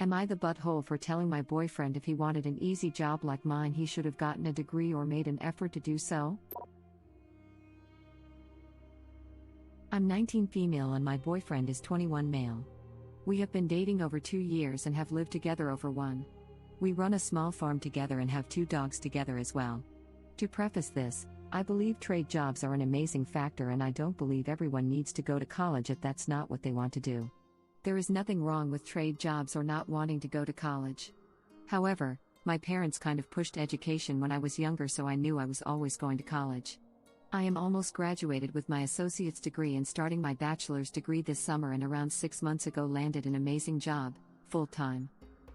Am I the butthole for telling my boyfriend if he wanted an easy job like mine he should have gotten a degree or made an effort to do so? I'm 19 female and my boyfriend is 21 male. We have been dating over 2 years and have lived together over 1. We run a small farm together and have 2 dogs together as well. To preface this, I believe trade jobs are an amazing factor and I don't believe everyone needs to go to college if that's not what they want to do. There is nothing wrong with trade jobs or not wanting to go to college. However, my parents kind of pushed education when I was younger, so I knew I was always going to college. I am almost graduated with my associate's degree and starting my bachelor's degree this summer, and around 6 months ago landed an amazing job, full-time.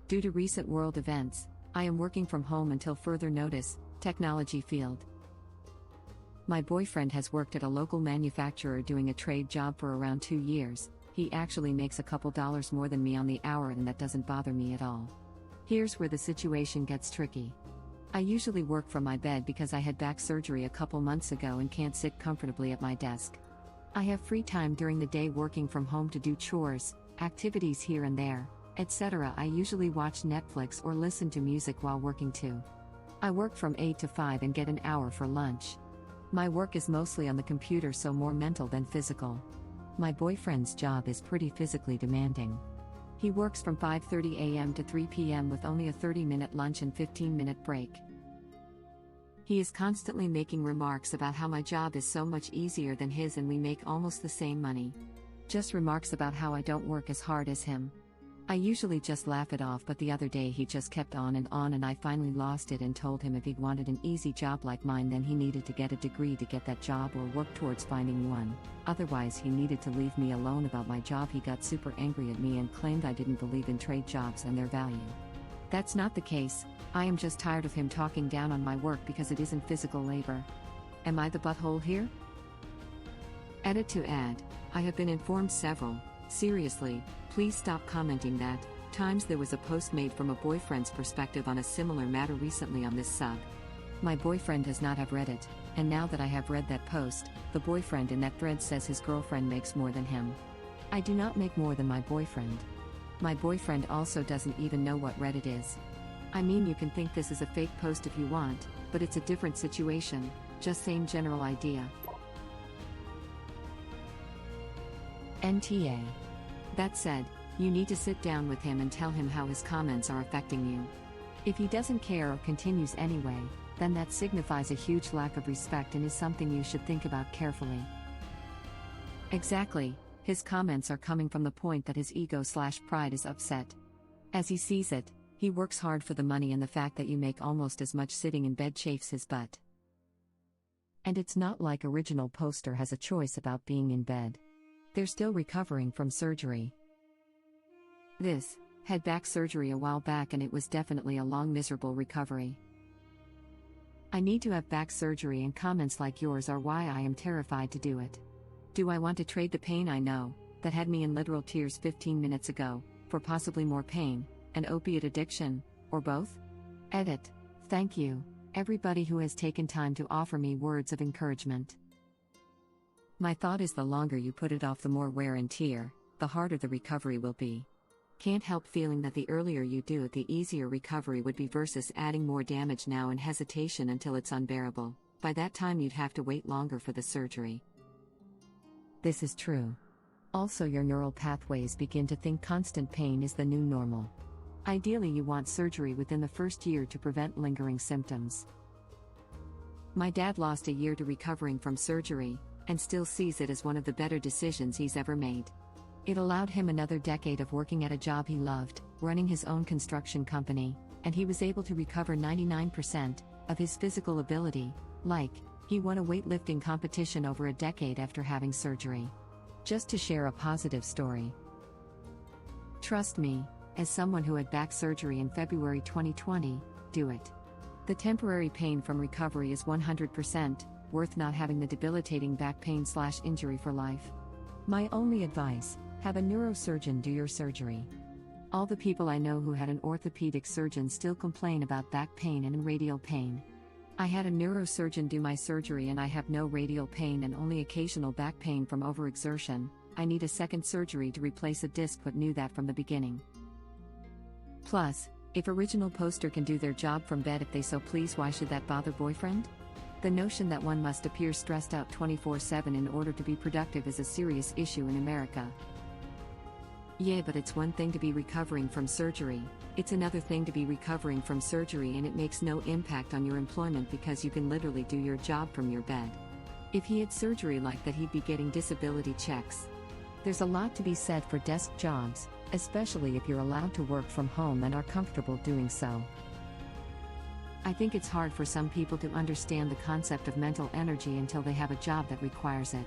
Due to recent world events, I am working from home until further notice, technology field. My boyfriend has worked at a local manufacturer doing a trade job for around 2 years. He actually makes a couple dollars more than me on the hour and that doesn't bother me at all. Here's where the situation gets tricky. I usually work from my bed because I had back surgery a couple months ago and can't sit comfortably at my desk. I have free time during the day working from home to do chores, activities here and there, etc. I usually watch Netflix or listen to music while working too. I work from 8 to 5 and get an hour for lunch. My work is mostly on the computer, so more mental than physical. My boyfriend's job is pretty physically demanding. He works from 5:30 a.m. to 3 p.m. with only a 30-minute lunch and 15-minute break. He is constantly making remarks about how my job is so much easier than his and we make almost the same money. Just remarks about how I don't work as hard as him. I usually just laugh it off, but the other day he just kept on and I finally lost it and told him if he wanted an easy job like mine then he needed to get a degree to get that job or work towards finding one. Otherwise he needed to leave me alone about my job. He got super angry at me and claimed I didn't believe in trade jobs and their value. That's not the case. I am just tired of him talking down on my work because it isn't physical labor. Am I the butthole here? Edit to add. I have been informed several. Seriously, please stop commenting that. Times there was a post made from a boyfriend's perspective on a similar matter recently on this sub. My boyfriend does not have read it, and now that I have read that post, the boyfriend in that thread says his girlfriend makes more than him. I do not make more than my boyfriend. My boyfriend also doesn't even know what Reddit is. I mean, you can think this is a fake post if you want, but it's a different situation, just same general idea. NTA. That said, you need to sit down with him and tell him how his comments are affecting you. If he doesn't care or continues anyway, then that signifies a huge lack of respect and is something you should think about carefully. Exactly, his comments are coming from the point that his ego/pride is upset. As he sees it, he works hard for the money and the fact that you make almost as much sitting in bed chafes his butt. And it's not like original poster has a choice about being in bed. They're still recovering from surgery. This had back surgery a while back and it was definitely a long miserable recovery. I need to have back surgery and comments like yours are why I am terrified to do it. Do I want to trade the pain I know, that had me in literal tears 15 minutes ago, for possibly more pain, an opiate addiction, or both? Edit. Thank you, everybody who has taken time to offer me words of encouragement. My thought is the longer you put it off, the more wear and tear, the harder the recovery will be. Can't help feeling that the earlier you do it, the easier recovery would be versus adding more damage now and hesitation until it's unbearable. By that time you'd have to wait longer for the surgery. This is true. Also, your neural pathways begin to think constant pain is the new normal. Ideally, you want surgery within the first year to prevent lingering symptoms. My dad lost a year to recovering from surgery, and still sees it as one of the better decisions he's ever made. It allowed him another decade of working at a job he loved, running his own construction company, and he was able to recover 99% of his physical ability, like, he won a weightlifting competition over a decade after having surgery. Just to share a positive story. Trust me, as someone who had back surgery in February 2020, do it. The temporary pain from recovery is 100% worth not having the debilitating back pain/injury for life. My only advice, have a neurosurgeon do your surgery. All the people I know who had an orthopedic surgeon still complain about back pain and radial pain. I had a neurosurgeon do my surgery and I have no radial pain and only occasional back pain from overexertion. I need a second surgery to replace a disc but knew that from the beginning. Plus, if original poster can do their job from bed if they so please, why should that bother boyfriend? The notion that one must appear stressed out 24/7 in order to be productive is a serious issue in America. Yeah, but it's one thing to be recovering from surgery, it's another thing to be recovering from surgery and it makes no impact on your employment because you can literally do your job from your bed. If he had surgery like that, he'd be getting disability checks. There's a lot to be said for desk jobs, especially if you're allowed to work from home and are comfortable doing so. I think it's hard for some people to understand the concept of mental energy until they have a job that requires it.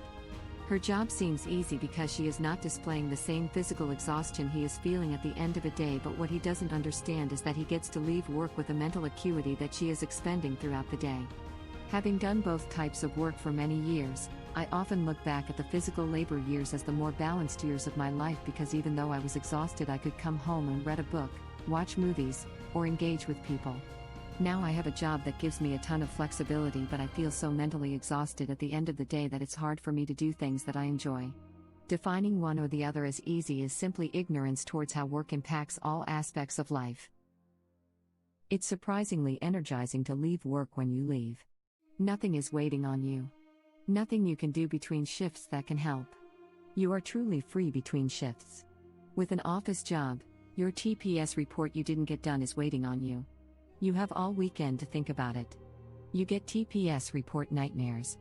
Her job seems easy because she is not displaying the same physical exhaustion he is feeling at the end of a day, but what he doesn't understand is that he gets to leave work with a mental acuity that she is expending throughout the day. Having done both types of work for many years, I often look back at the physical labor years as the more balanced years of my life because even though I was exhausted, I could come home and read a book, watch movies, or engage with people. Now I have a job that gives me a ton of flexibility, but I feel so mentally exhausted at the end of the day that it's hard for me to do things that I enjoy. Defining one or the other as easy is simply ignorance towards how work impacts all aspects of life. It's surprisingly energizing to leave work when you leave. Nothing is waiting on you. Nothing you can do between shifts that can help. You are truly free between shifts. With an office job, your TPS report you didn't get done is waiting on you. You have all weekend to think about it. You get TPS report nightmares.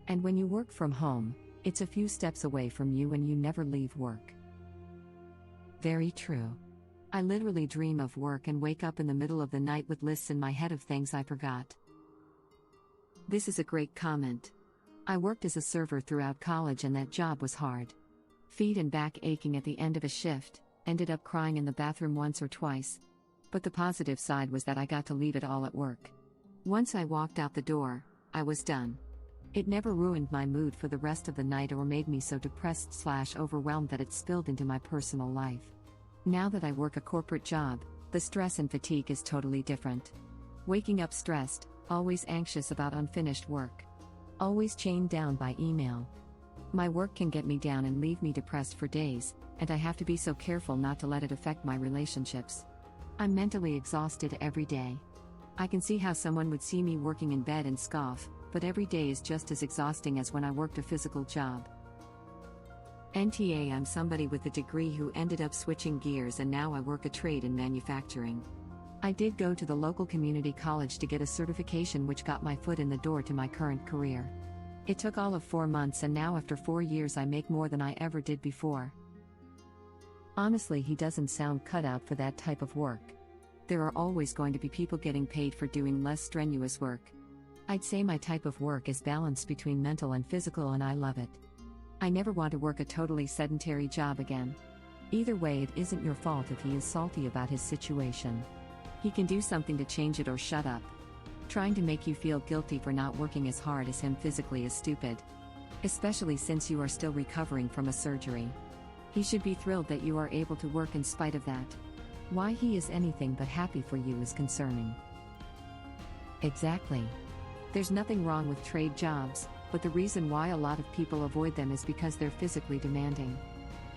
And when you work from home, it's a few steps away from you and you never leave work. Very true. I literally dream of work and wake up in the middle of the night with lists in my head of things I forgot. This is a great comment. I worked as a server throughout college and that job was hard. Feet and back aching at the end of a shift, ended up crying in the bathroom once or twice. But the positive side was that I got to leave it all at work. Once I walked out the door, I was done. It never ruined my mood for the rest of the night or made me so depressed/overwhelmed that it spilled into my personal life. Now that I work a corporate job, the stress and fatigue is totally different. Waking up stressed, always anxious about unfinished work. Always chained down by email. My work can get me down and leave me depressed for days, and I have to be so careful not to let it affect my relationships. I'm mentally exhausted every day. I can see how someone would see me working in bed and scoff, but every day is just as exhausting as when I worked a physical job. NTA, I'm somebody with a degree who ended up switching gears and now I work a trade in manufacturing. I did go to the local community college to get a certification which got my foot in the door to my current career. It took all of 4 months and now after 4 years I make more than I ever did before. Honestly, he doesn't sound cut out for that type of work. There are always going to be people getting paid for doing less strenuous work. I'd say my type of work is balanced between mental and physical and I love it. I never want to work a totally sedentary job again. Either way, it isn't your fault if he is salty about his situation. He can do something to change it or shut up. Trying to make you feel guilty for not working as hard as him physically is stupid. Especially since you are still recovering from a surgery. He should be thrilled that you are able to work in spite of that. Why he is anything but happy for you is concerning. Exactly. There's nothing wrong with trade jobs, but the reason why a lot of people avoid them is because they're physically demanding.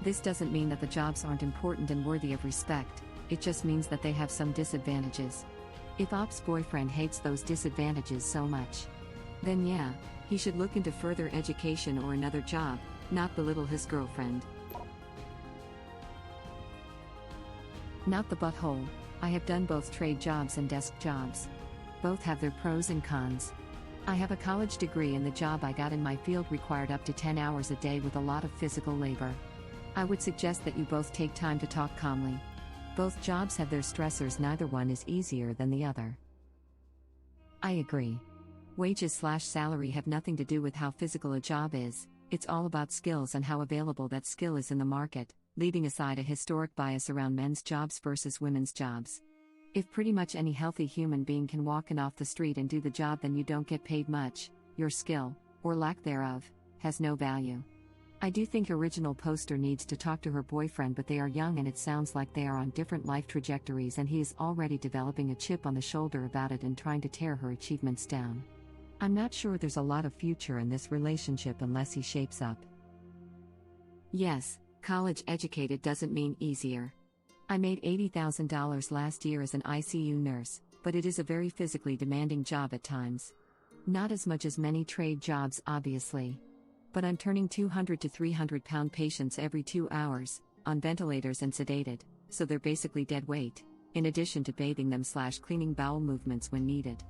This doesn't mean that the jobs aren't important and worthy of respect, it just means that they have some disadvantages. If Op's boyfriend hates those disadvantages so much, then yeah, he should look into further education or another job, not belittle his girlfriend. Not the butthole. I have done both trade jobs and desk jobs. Both have their pros and cons. I have a college degree and the job I got in my field required up to 10 hours a day with a lot of physical labor. I would suggest that you both take time to talk calmly. Both jobs have their stressors, neither one is easier than the other. I agree. Wages/salary have nothing to do with how physical a job is, it's all about skills and how available that skill is in the market, leaving aside a historic bias around men's jobs versus women's jobs. If pretty much any healthy human being can walk in off the street and do the job, then you don't get paid much, your skill, or lack thereof, has no value. I do think original poster needs to talk to her boyfriend, but they are young and it sounds like they are on different life trajectories and he is already developing a chip on the shoulder about it and trying to tear her achievements down. I'm not sure there's a lot of future in this relationship unless he shapes up. Yes. College educated doesn't mean easier. I made $80,000 last year as an ICU nurse, but it is a very physically demanding job at times. Not as much as many trade jobs, obviously. But I'm turning 200 to 300 pound patients every 2 hours, on ventilators and sedated, so they're basically dead weight, in addition to bathing them/cleaning bowel movements when needed.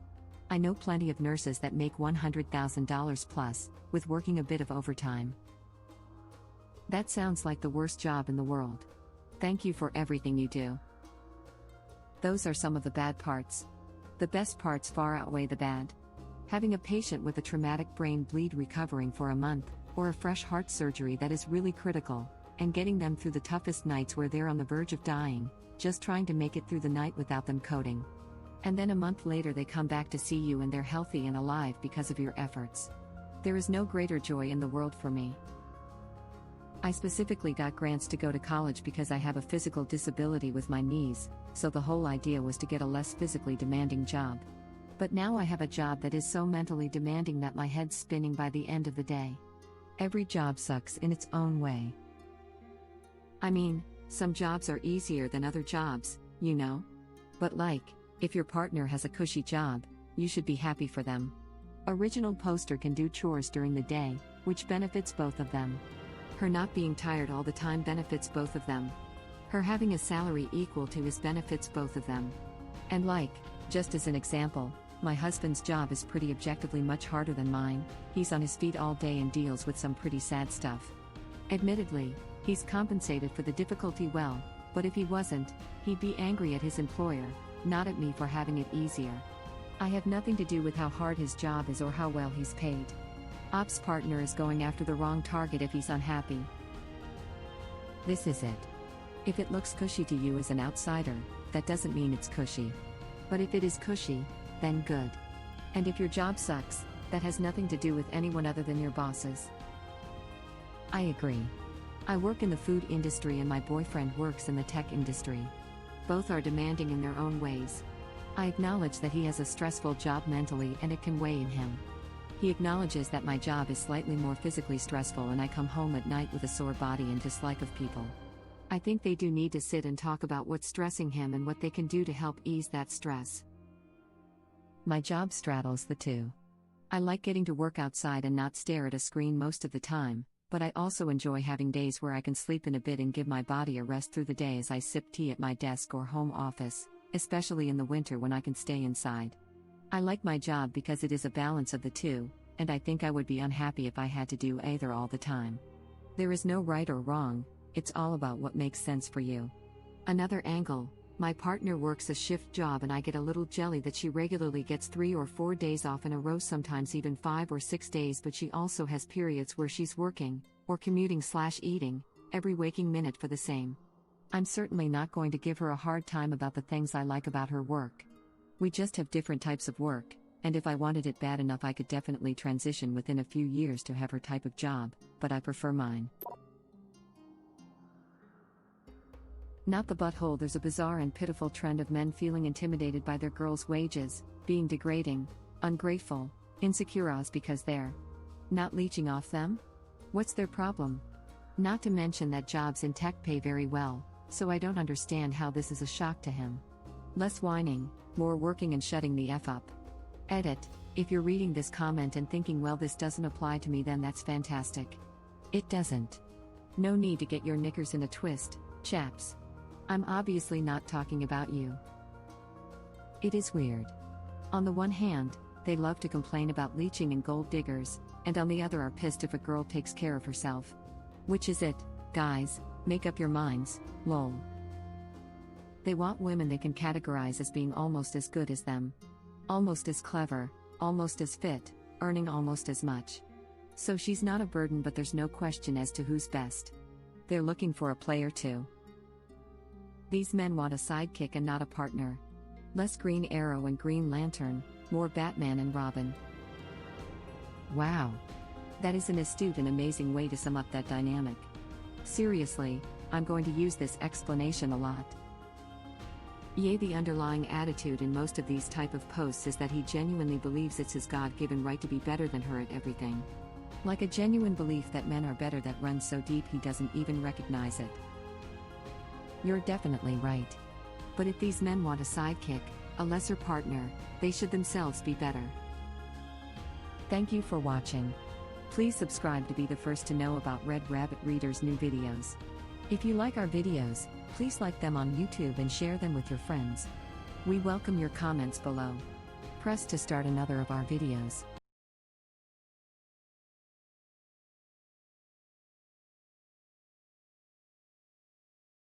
I know plenty of nurses that make $100,000 plus, with working a bit of overtime. That sounds like the worst job in the world. Thank you for everything you do. Those are some of the bad parts. The best parts far outweigh the bad. Having a patient with a traumatic brain bleed recovering for a month, or a fresh heart surgery that is really critical, and getting them through the toughest nights where they're on the verge of dying, just trying to make it through the night without them coding. And then a month later they come back to see you and they're healthy and alive because of your efforts. There is no greater joy in the world for me. I specifically got grants to go to college because I have a physical disability with my knees, so the whole idea was to get a less physically demanding job. But now I have a job that is so mentally demanding that my head's spinning by the end of the day. Every job sucks in its own way. I mean, some jobs are easier than other jobs, you know? But if your partner has a cushy job, you should be happy for them. Original poster can do chores during the day, which benefits both of them. Her not being tired all the time benefits both of them. Her having a salary equal to his benefits both of them. And just as an example, my husband's job is pretty objectively much harder than mine. He's on his feet all day and deals with some pretty sad stuff. Admittedly, he's compensated for the difficulty well, but if he wasn't, he'd be angry at his employer, not at me for having it easier. I have nothing to do with how hard his job is or how well he's paid. Ops partner is going after the wrong target if he's unhappy. This is it. If it looks cushy to you as an outsider, that doesn't mean it's cushy. But if it is cushy, then good. And if your job sucks, that has nothing to do with anyone other than your bosses. I agree. I work in the food industry and my boyfriend works in the tech industry. Both are demanding in their own ways. I acknowledge that he has a stressful job mentally and it can weigh in him. He acknowledges that my job is slightly more physically stressful and I come home at night with a sore body and dislike of people. I think they do need to sit and talk about what's stressing him and what they can do to help ease that stress. My job straddles the two. I like getting to work outside and not stare at a screen most of the time, but I also enjoy having days where I can sleep in a bit and give my body a rest through the day as I sip tea at my desk or home office, especially in the winter when I can stay inside. I like my job because it is a balance of the two, and I think I would be unhappy if I had to do either all the time. There is no right or wrong, it's all about what makes sense for you. Another angle, my partner works a shift job and I get a little jelly that she regularly gets 3 or 4 days off in a row, sometimes even 5 or 6 days, but she also has periods where she's working, or commuting/eating, every waking minute for the same. I'm certainly not going to give her a hard time about the things I like about her work. We just have different types of work, and if I wanted it bad enough I could definitely transition within a few years to have her type of job, but I prefer mine. Not the butthole. There's a bizarre and pitiful trend of men feeling intimidated by their girls' wages, being degrading, ungrateful, insecure because they're not leeching off them? What's their problem? Not to mention that jobs in tech pay very well, so I don't understand how this is a shock to him. Less whining, more working and shutting the F up. Edit, if you're reading this comment and thinking, well, this doesn't apply to me, then that's fantastic. It doesn't. No need to get your knickers in a twist, chaps. I'm obviously not talking about you. It is weird. On the one hand, they love to complain about leeching and gold diggers, and on the other are pissed if a girl takes care of herself. Which is it, guys? Make up your minds, lol. They want women they can categorize as being almost as good as them. Almost as clever, almost as fit, earning almost as much. So she's not a burden, but there's no question as to who's best. They're looking for a player too. These men want a sidekick and not a partner. Less Green Arrow and Green Lantern, more Batman and Robin. Wow. That is an astute and amazing way to sum up that dynamic. Seriously, I'm going to use this explanation a lot. Yea, the underlying attitude in most of these type of posts is that he genuinely believes it's his God-given right to be better than her at everything. Like a genuine belief that men are better that runs so deep he doesn't even recognize it. You're definitely right. But if these men want a sidekick, a lesser partner, they should themselves be better. Thank you for watching. Please subscribe to be the first to know about Red Rabbit Reader's new videos. If you like our videos, please like them on YouTube and share them with your friends. We welcome your comments below. Press to start another of our videos.